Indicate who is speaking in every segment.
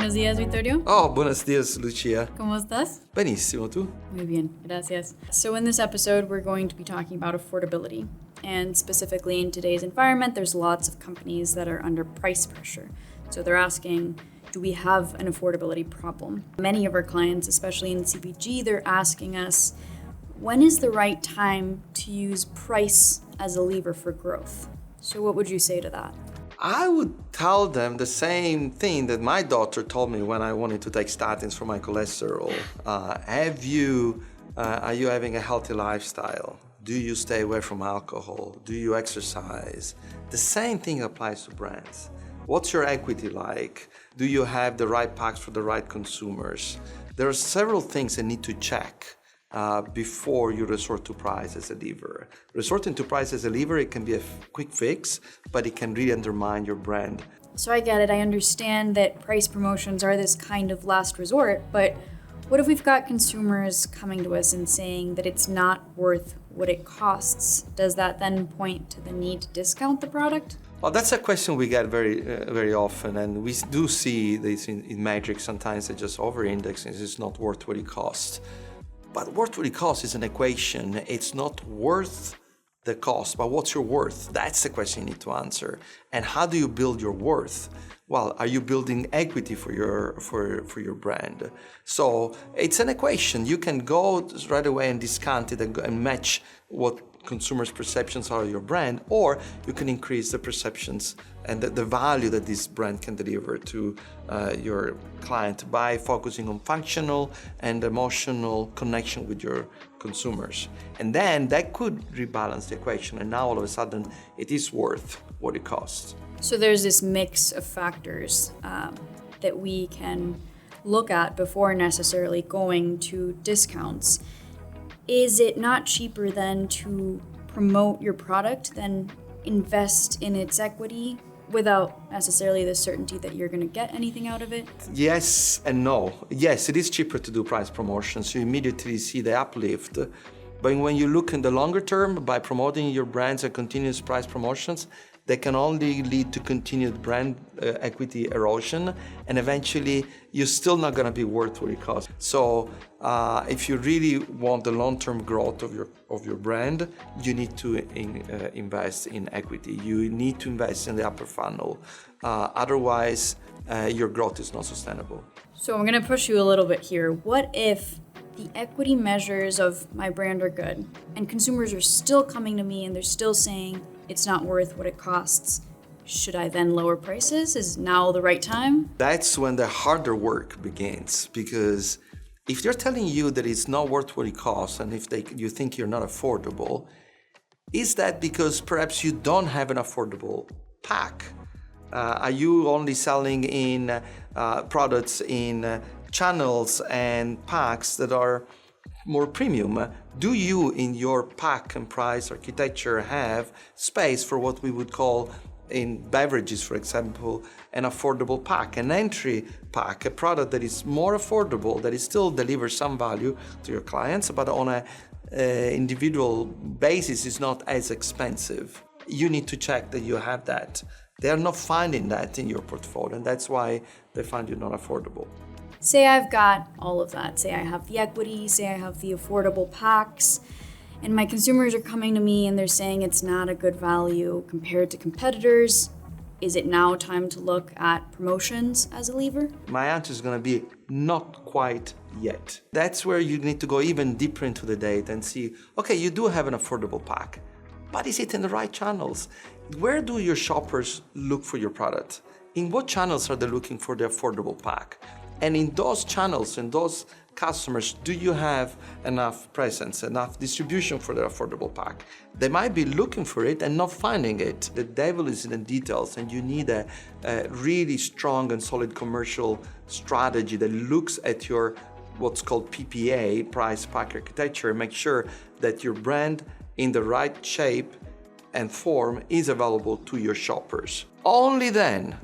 Speaker 1: Buenos días, Vittorio.
Speaker 2: Oh, buenos días, Lucia.
Speaker 1: ¿Cómo estás?
Speaker 2: Benissimo, tu?
Speaker 1: Muy bien, gracias. So in this episode, we're going to be talking about affordability. And specifically in today's environment, there's lots of companies that are under price pressure. So they're asking, do we have an affordability problem? Many of our clients, especially in CPG, they're asking us, when is the right time to use price as a lever for growth? So what would you say to that?
Speaker 2: I would tell them the same thing that my daughter told me when I wanted to take statins for my cholesterol. Are you having a healthy lifestyle? Do you stay away from alcohol? Do you exercise? The same thing applies to brands. What's your equity like? Do you have the right packs for the right consumers? There are several things that need to check before you resort to price as a lever. Resorting to price as a lever, it can be a quick fix, but it can really undermine your brand.
Speaker 1: So I get it. I understand that price promotions are this kind of last resort, but what if we've got consumers coming to us and saying that it's not worth what it costs? Does that then point to the need to discount the product?
Speaker 2: Well, that's a question we get very often, and we do see this in metrics. Sometimes they just over-index and it's not worth what it costs. But worth what it costs is an equation. It's not worth the cost, but what's your worth? That's the question you need to answer. And how do you build your worth? Well, are you building equity for your brand? So it's an equation. You can go right away and discount it and match what consumers' perceptions are of your brand, or you can increase the perceptions and the value that this brand can deliver to your client by focusing on functional and emotional connection with your consumers. And then that could rebalance the equation, and now all of a sudden it is worth what it costs.
Speaker 1: So there's this mix of factors that we can look at before necessarily going to discounts. Is it not cheaper then to promote your product than invest in its equity without necessarily the certainty that you're going to get anything out of it?
Speaker 2: Yes and no. Yes, it is cheaper to do price promotions. You immediately see the uplift. But when you look in the longer term, by promoting your brands and continuous price promotions, they can only lead to continued brand equity erosion, and eventually you're still not going to be worth what it costs. So if you really want the long-term growth of your brand, you need to invest in equity. You need to invest in the upper funnel. Otherwise, your growth is not sustainable.
Speaker 1: So I'm going to push you a little bit here. What if the equity measures of my brand are good and consumers are still coming to me and they're still saying it's not worth what it costs? Should I then lower prices? Is now the right time?
Speaker 2: That's when the harder work begins, because if they're telling you that it's not worth what it costs, and if you think you're not affordable, is that because perhaps you don't have an affordable pack? Are you only selling in products in channels and packs that are more premium? Do you, in your pack and price architecture, have space for what we would call in beverages, for example, an affordable pack, an entry pack, a product that is more affordable, that is still delivers some value to your clients, but on an individual basis is not as expensive? You need to check that you have that. They are not finding that in your portfolio, and that's why they find you not affordable.
Speaker 1: Say I've got all of that. Say I have the equity, say I have the affordable packs, and my consumers are coming to me and they're saying it's not a good value compared to competitors. Is it now time to look at promotions as a lever?
Speaker 2: My answer is going to be not quite yet. That's where you need to go even deeper into the data and see, okay, you do have an affordable pack, but is it in the right channels? Where do your shoppers look for your product? In what channels are they looking for the affordable pack? And in those channels, in those customers, do you have enough presence, enough distribution for their affordable pack? They might be looking for it and not finding it. The devil is in the details, and you need a really strong and solid commercial strategy that looks at your what's called PPA, price pack architecture, and make sure that your brand in the right shape and form is available to your shoppers. Only then,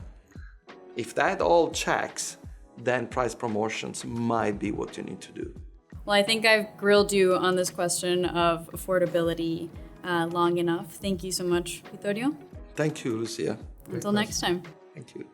Speaker 2: if that all checks, then price promotions might be what you need to do.
Speaker 1: Well, I think I've grilled you on this question of affordability long enough. Thank you so much, Vittorio.
Speaker 2: Thank you, Lucia.
Speaker 1: Until next time.
Speaker 2: Thank you.